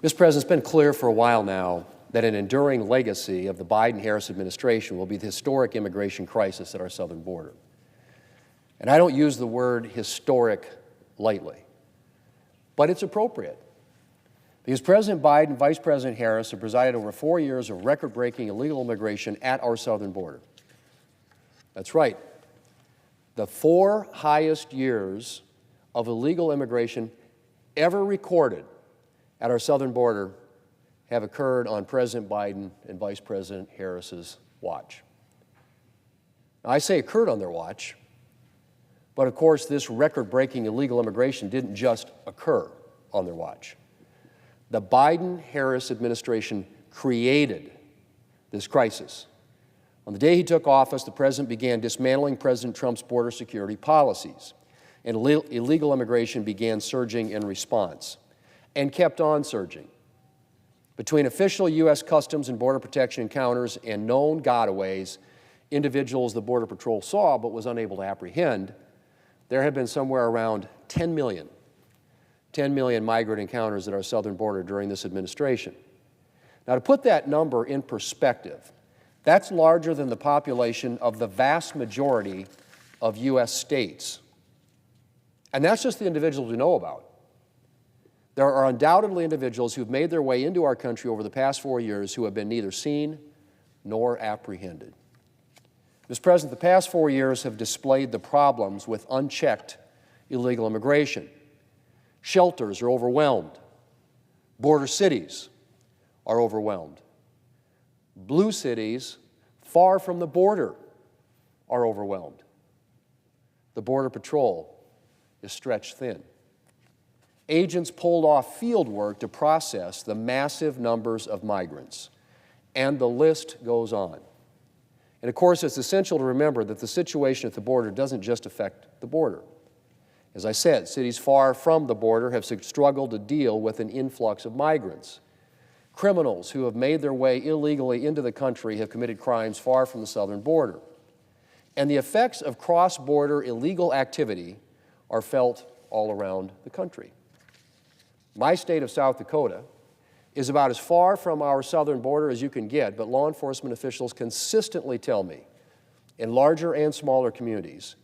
Mr. President, it's been clear for a while now that an enduring legacy of the Biden-Harris administration will be the historic immigration crisis at our southern border. And I don't use the word historic lightly, but it's appropriate, because President Biden and Vice President Harris have presided over 4 years of record-breaking illegal immigration at our southern border. That's right. The 4 highest years of illegal immigration ever recorded at our southern border have occurred on President Biden and Vice President Harris's watch. Now, I say occurred on their watch, but of course this record-breaking illegal immigration didn't just occur on their watch. The Biden-Harris administration created this crisis. On the day he took office, the president began dismantling President Trump's border security policies, and illegal immigration began surging in response, and kept on surging. Between official U.S. Customs and Border Protection encounters and known gotaways, individuals the Border Patrol saw but was unable to apprehend, there have been somewhere around 10 million migrant encounters at our southern border during this administration. Now, to put that number in perspective, that's larger than the population of the vast majority of U.S. states. And that's just the individuals we know about. There are undoubtedly individuals who've made their way into our country over the past 4 years who have been neither seen nor apprehended. Mr. President, the past 4 years have displayed the problems with unchecked illegal immigration. Shelters are overwhelmed. Border cities are overwhelmed. Blue cities far from the border are overwhelmed. The Border Patrol is stretched thin. Agents pulled off field work to process the massive numbers of migrants, and the list goes on. And of course, it's essential to remember that the situation at the border doesn't just affect the border. As I said, cities far from the border have struggled to deal with an influx of migrants. Criminals who have made their way illegally into the country have committed crimes far from the southern border. And the effects of cross-border illegal activity are felt all around the country. My state of South Dakota is about as far from our southern border as you can get, but law enforcement officials consistently tell me, in larger and smaller communities,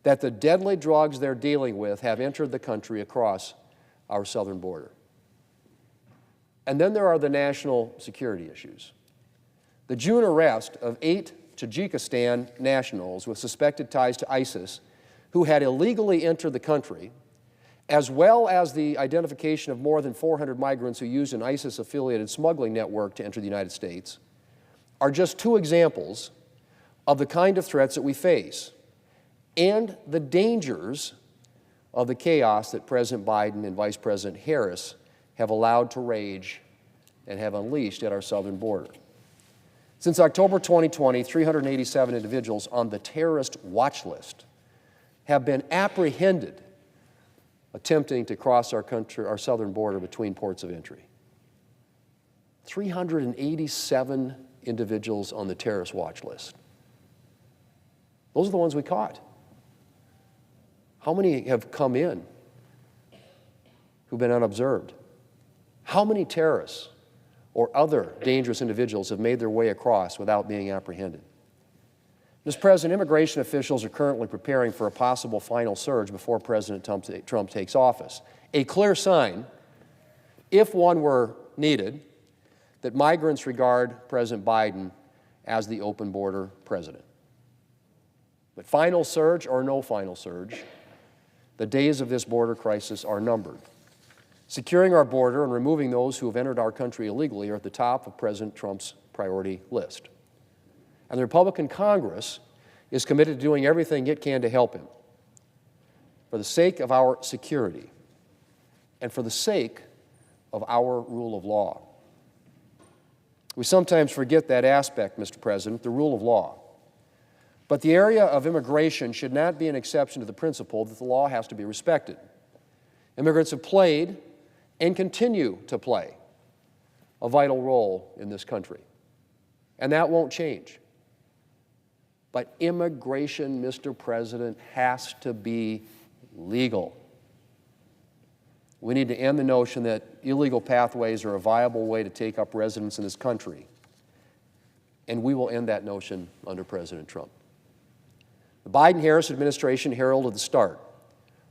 that the deadly drugs they're dealing with have entered the country across our southern border. And then there are the national security issues. The June arrest of 8 Tajikistan nationals with suspected ties to ISIS who had illegally entered the country, as well as the identification of more than 400 migrants who used an ISIS-affiliated smuggling network to enter the United States, are just 2 examples of the kind of threats that we face and the dangers of the chaos that President Biden and Vice President Harris have allowed to rage and have unleashed at our southern border. Since October 2020, 387 individuals on the terrorist watch list have been apprehended attempting to cross our southern border between ports of entry. 387 individuals on the terrorist watch list. Those are the ones we caught. How many have come in who've been unobserved? How many terrorists or other dangerous individuals have made their way across without being apprehended? Mr. President, immigration officials are currently preparing for a possible final surge before President Trump takes office. A clear sign, if one were needed, that migrants regard President Biden as the open border president. But final surge or no final surge, the days of this border crisis are numbered. Securing our border and removing those who have entered our country illegally are at the top of President Trump's priority list. And the Republican Congress is committed to doing everything it can to help him. For the sake of our security and for the sake of our rule of law. We sometimes forget that aspect, Mr. President, the rule of law. But the area of immigration should not be an exception to the principle that the law has to be respected. Immigrants have played and continue to play a vital role in this country, and that won't change. But immigration, Mr. President, has to be legal. We need to end the notion that illegal pathways are a viable way to take up residence in this country. And we will end that notion under President Trump. The Biden-Harris administration heralded the start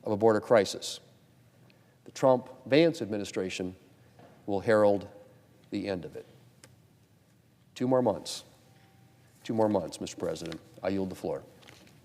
of a border crisis. The Trump-Vance administration will herald the end of it. 2 more months. 2 more months, Mr. President. I yield the floor.